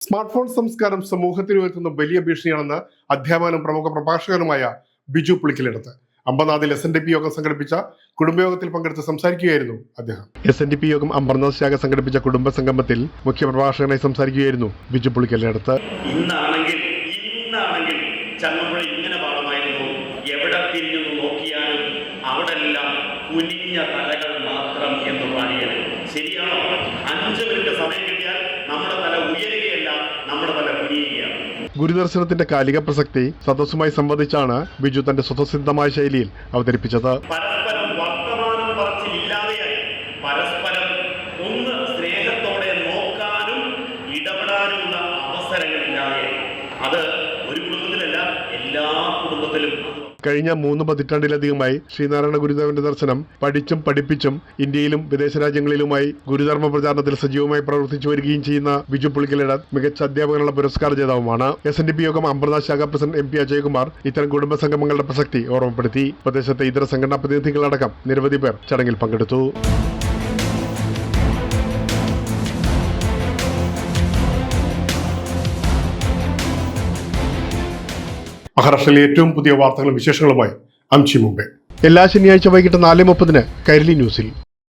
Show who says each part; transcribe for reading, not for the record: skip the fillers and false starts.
Speaker 1: Smart phone സംസ്കാരം സമൂഹത്തിന് ഉയർത്തുന്ന വലിയ ഭീഷണിയാണെന്ന് അധ്യാപകനും പ്രമുഖ പ്രഭാഷകനുമായ ബിജു പുളിക്കലെടുത്ത് അമ്പനാഥിൽ SNDP യോഗം സംഘടിപ്പിച്ച കുടുംബയോഗത്തിൽ പങ്കെടുത്ത് സംസാരിക്കുകയായിരുന്നു അദ്ദേഹം. SNDP യോഗം അമ്പർനാഥ് ശാഖ സംഘടിപ്പിച്ച കുടുംബ സംഗമത്തിൽ മുഖ്യപ്രഭാഷകനായി സംസാരിക്കുകയായിരുന്നു ബിജു പുളിക്കലെടുത്ത്.
Speaker 2: ഇന്നാണെങ്കിൽ ചങ്ങമ്പുഴ ഇങ്ങനെ പാടുമായിരുന്നു, എവിടെ തിരിഞ്ഞു നോക്കിയാലും അവിടെല്ലാം കുനിഞ്ഞ തലകൾ മാത്രം എന്ന് പാടിയത്. ശരിയാണോ? 5 മിനിറ്റ് സമയം കിട്ടിയാൽ നമ്മുടെ തല ഉയരുകയല്ല, നമ്മുടെ തല കുനിയുകയാണ്.
Speaker 1: ഗുരുദർശനത്തിന്റെ കാലിക പ്രസക്തി സദസ്സുമായി സംവദിച്ചാണ് ബിജു തന്റെ സ്വതസിദ്ധമായ ശൈലിയിൽ അവതരിപ്പിച്ചത്.
Speaker 2: പരസ്പരം വർത്തമാനം പറച്ചിലില്ലാതെയായി പരസ്പരം ഒന്ന് സ്നേഹത്തോടെ നോക്കാനും ഇടപെടാനുമുള്ള അവസരങ്ങളില്ലാതെയായി. അത് ഒരു കുടുംബത്തിലല്ല, എല്ലാ കുടുംബത്തിലും.
Speaker 1: കഴിഞ്ഞ 3 പതിറ്റാണ്ടിലധികമായി ശ്രീനാരായണ ഗുരുദേവന്റെ ദർശനം പഠിച്ചും പഠിപ്പിച്ചും ഇന്ത്യയിലും വിദേശ രാജ്യങ്ങളിലുമായി ഗുരുധർമ്മ പ്രചാരണത്തിൽ സജീവമായി പ്രവർത്തിച്ചു വരികയും ചെയ്യുന്ന ബിജു പുളിക്കലെടുത്ത് മികച്ച അധ്യാപകനുള്ള പുരസ്കാര ജേതാവുമാണ്. SNDP യോഗം അമ്പർനാഥ് ശാഖ പ്രസിഡന്റ് MP അജയ്കുമാർ ഇത്തരം കുടുംബ സംഗമങ്ങളുടെ പ്രസക്തി ഓർമ്മപ്പെടുത്തി. പ്രദേശത്തെ ഇതര സംഘടനാ പ്രതിനിധികളടക്കം നിരവധി പേർ ചടങ്ങിൽ പങ്കെടുത്തു. മഹാരാഷ്ട്രയിലെ ഏറ്റവും പുതിയ വാർത്തകളും വിശേഷങ്ങളുമായി അംശി മുംബൈ എല്ലാ ശനിയാഴ്ച വൈകിട്ട് 4:30 കൈരളി ന്യൂസിൽ.